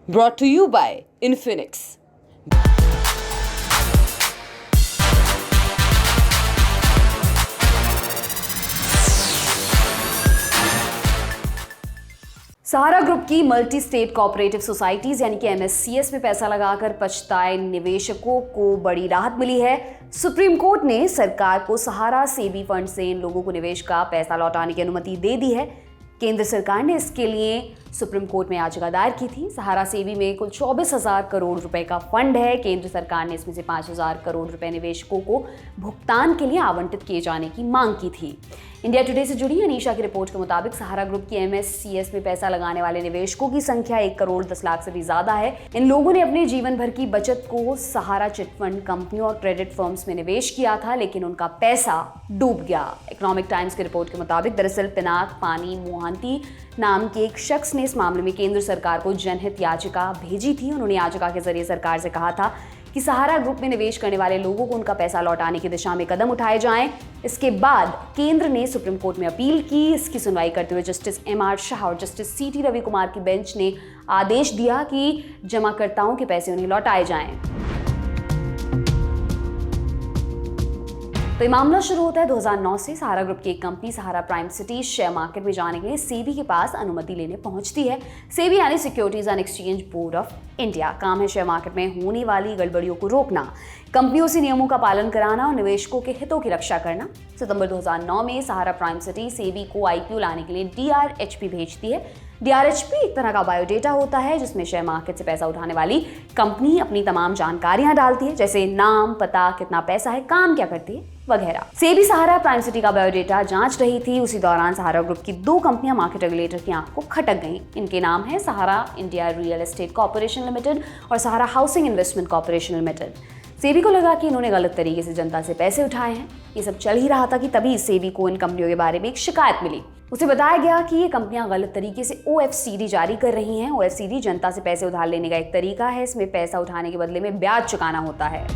brought to you by Infinix. Sahara group की multi state cooperative societies यानी कि MSCS में पैसा लगाकर पछताए निवेशकों को बड़ी राहत मिली है। सुप्रीम कोर्ट ने सरकार को सहारा सेबी फंड से इन लोगों को निवेश का पैसा लौटाने की अनुमति दे दी है। केंद्र सरकार ने इसके लिए सुप्रीम कोर्ट में याचिका दायर की थी। सहारा सेबी में कुल 24,000 करोड़ रुपए का फंड है। केंद्र सरकार ने इसमें से 5,000 करोड़ रुपए निवेशकों को भुगतान के लिए आवंटित किए जाने की मांग की थी। इंडिया टुडे से जुड़ी अनीशा की रिपोर्ट के मुताबिक सहारा ग्रुप की MSCS में पैसा लगाने वाले निवेशकों की संख्या 1 करोड़ 10 लाख से भी ज्यादा है। इन लोगों ने अपने जीवन भर की बचत को सहारा चिटफंड कंपनियों और क्रेडिट फर्म्स में निवेश किया था, लेकिन उनका पैसा डूब गया। इकोनॉमिक टाइम्स की रिपोर्ट के मुताबिक दरअसल पिनाक पानी मोहंती नाम के एक शख्स ने इस मामले में केंद्र सरकार को जनहित याचिका भेजी थी। उन्होंने याचिका के जरिए सरकार से कहा था कि सहारा ग्रुप में निवेश करने वाले लोगों को उनका पैसा लौटाने की दिशा में कदम उठाए जाएं। इसके बाद केंद्र ने सुप्रीम कोर्ट में अपील की। इसकी सुनवाई करते हुए जस्टिस MR शाह और जस्टिस CT रविकुमार की बेंच ने आदेश दिया कि जमाकर्ताओं के पैसे उन्हें लौटाए जाएं। तो ये मामला शुरू होता है 2009 से। सहारा ग्रुप की एक कंपनी सहारा प्राइम सिटी शेयर मार्केट में जाने के लिए सेबी के पास अनुमति लेने पहुंचती है। सेबी यानी securities and exchange board of India. काम है शेयर मार्केट में होने वाली गड़बड़ियों को रोकना, कंपनियों से नियमों का पालन कराना और निवेशकों के हितों की रक्षा करना। सितंबर 2009 में सहारा प्राइम सिटी सेबी को IPO लाने के लिए DRHP भेजती है। DRHP एक तरह का बायोडेटा होता है जिसमें शेयर मार्केट से पैसा उठाने वाली कंपनी अपनी तमाम जानकारियां डालती है, जैसे नाम, पता, कितना पैसा है, काम क्या करती है वगैरह। सेबी सहारा प्राइम सिटी का बायोडेटा जांच रही थी। उसी दौरान सहारा ग्रुप की 2 कंपनियां मार्केट रेगुलेटर की आंख को खटक गईं। इनके नाम है Sahara India real estate corporation limited और Sahara housing investment corporation limited. SEBI को लगा कि इन्होंने गलत तरीके से जनता से पैसे उठाए हैं। ये सब चल ही रहा था कि तभी सेबी को इन कंपनियों के बारे में एक शिकायत मिली। उसे बताया गया कि ये कंपनियां गलत तरीके से OFCD जारी कर रही हैं। OFCD जनता से पैसे उधार लेने का एक तरीका है। इसमें पैसा उठाने के बदले में ब्याज चुकाना होता है।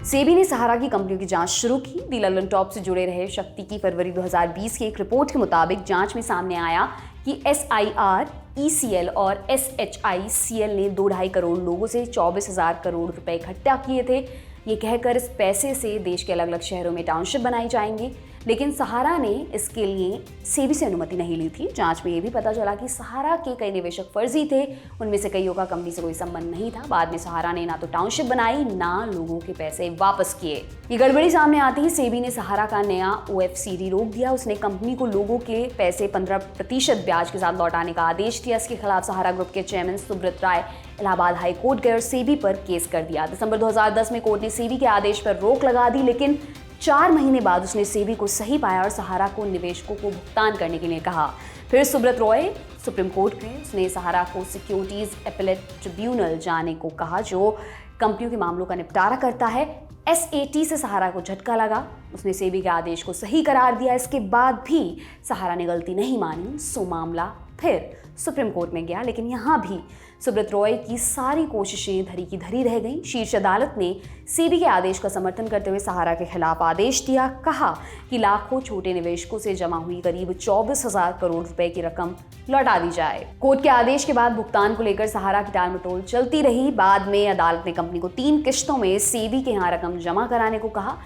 सेबी ने सहारा की कंपनियों की जांच शुरू की। दी ललन टॉप से जुड़े रहे शक्ति की फरवरी 2020 की एक रिपोर्ट के मुताबिक जांच में सामने आया कि SIR, ECL और SHICL ने 2-2.5 करोड़ लोगों से 24,000 करोड़ रुपए इकट्ठा किए थे। ये कहकर इस पैसे से देश के अलग अलग शहरों में टाउनशिप बनाई जाएंगी, लेकिन सहारा ने इसके लिए सेबी से अनुमति नहीं ली थी। जांच में ये भी पता चला कि सहारा के कई निवेशक फर्जी थे। उनमें से कईयों का कंपनी से कोई संबंध नहीं था। बाद में सहारा ने ना तो टाउनशिप बनाई, ना लोगों के पैसे वापस किए। ये गड़बड़ी सामने आती ही सेबी ने सहारा का नया OFCD रोक दिया। उसने कंपनी को लोगों के पैसे 15% ब्याज के साथ लौटाने का आदेश दिया। इसके खिलाफ सहारा ग्रुप के चेयरमैन सुब्रत राय इलाहाबाद हाई कोर्ट गए और सेबी पर केस कर दिया। दिसंबर 2010 में कोर्ट ने सेबी के आदेश पर रोक लगा दी, लेकिन 4 महीने बाद उसने सेबी को सही पाया और सहारा को निवेशकों को भुगतान करने के लिए कहा। फिर सुब्रत रॉय सुप्रीम कोर्ट गए। उसने सहारा को सिक्योरिटीज एपेलेट ट्रिब्यूनल जाने को कहा, जो कंपनियों के मामलों का निपटारा करता है। SAT से सहारा को झटका लगा। उसने सेबी के आदेश को सही करार दिया। इसके बाद भी सहारा ने गलती नहीं मानी, सो मामला फिर सुप्रीम कोर्ट में गया, लेकिन यहाँ भी सुब्रत रॉय की सारी कोशिशें धरी की धरी रह गईं। शीर्ष अदालत ने सेबी के आदेश का समर्थन करते हुए सहारा के खिलाफ आदेश दिया। कहा कि लाखों छोटे निवेशकों से जमा हुई करीब 24,000 करोड़ रुपए की रकम लौटा दी जाए। कोर्ट के आदेश के बाद भुगतान को लेकर सहारा की टाल मटोल चलती रही। बाद में अदालत ने कंपनी को 3 किश्तों में सेबी के यहाँ रकम जमा कराने को कहा।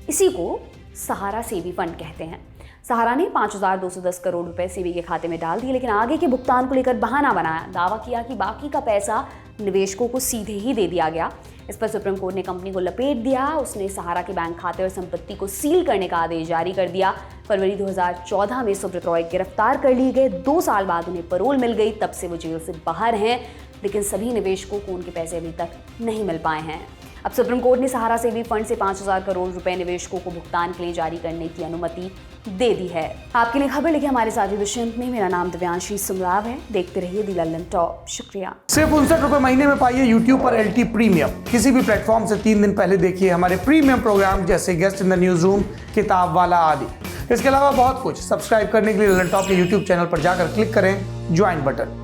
इसी को सहारा सेबी फंड कहते हैं। सहारा ने 5,210 करोड़ रुपए सेबी के खाते में डाल दिए, लेकिन आगे के भुगतान को लेकर बहाना बनाया। दावा किया कि बाकी का पैसा निवेशकों को सीधे ही दे दिया गया। इस पर सुप्रीम कोर्ट ने कंपनी को लपेट दिया। उसने सहारा के बैंक खाते और संपत्ति को सील करने का आदेश जारी कर दिया। फरवरी 2014 में सुब्रत रॉय गिरफ्तार कर लिए गए। 2 साल बाद उन्हें पैरोल मिल गई। तब से वो जेल से बाहर हैं, लेकिन सभी निवेशकों को उनके पैसे अभी तक नहीं मिल पाए हैं। अब सुप्रीम कोर्ट ने सहारा सेबी फंड से 5,000 करोड़ रुपए निवेशकों को भुगतान के लिए जारी करने की अनुमति दे दी है। आपके लिए खबर लिखी हमारे साथी दुष्यंत ने। मेरा नाम दिव्यांशी सुमराव है। देखते रहिए दी ललन टॉप। शुक्रिया। सिर्फ 59 रुपए महीने में पाइए YouTube पर LT प्रीमियम। किसी भी प्लेटफॉर्म से 3 दिन पहले देखिए हमारे प्रीमियम प्रोग्राम जैसे guest in the news room, किताब वाला आदि। इसके अलावा बहुत कुछ। सब्सक्राइब करने के लिए ललन टॉप के YouTube चैनल पर जाकर क्लिक करें ज्वाइन बटन।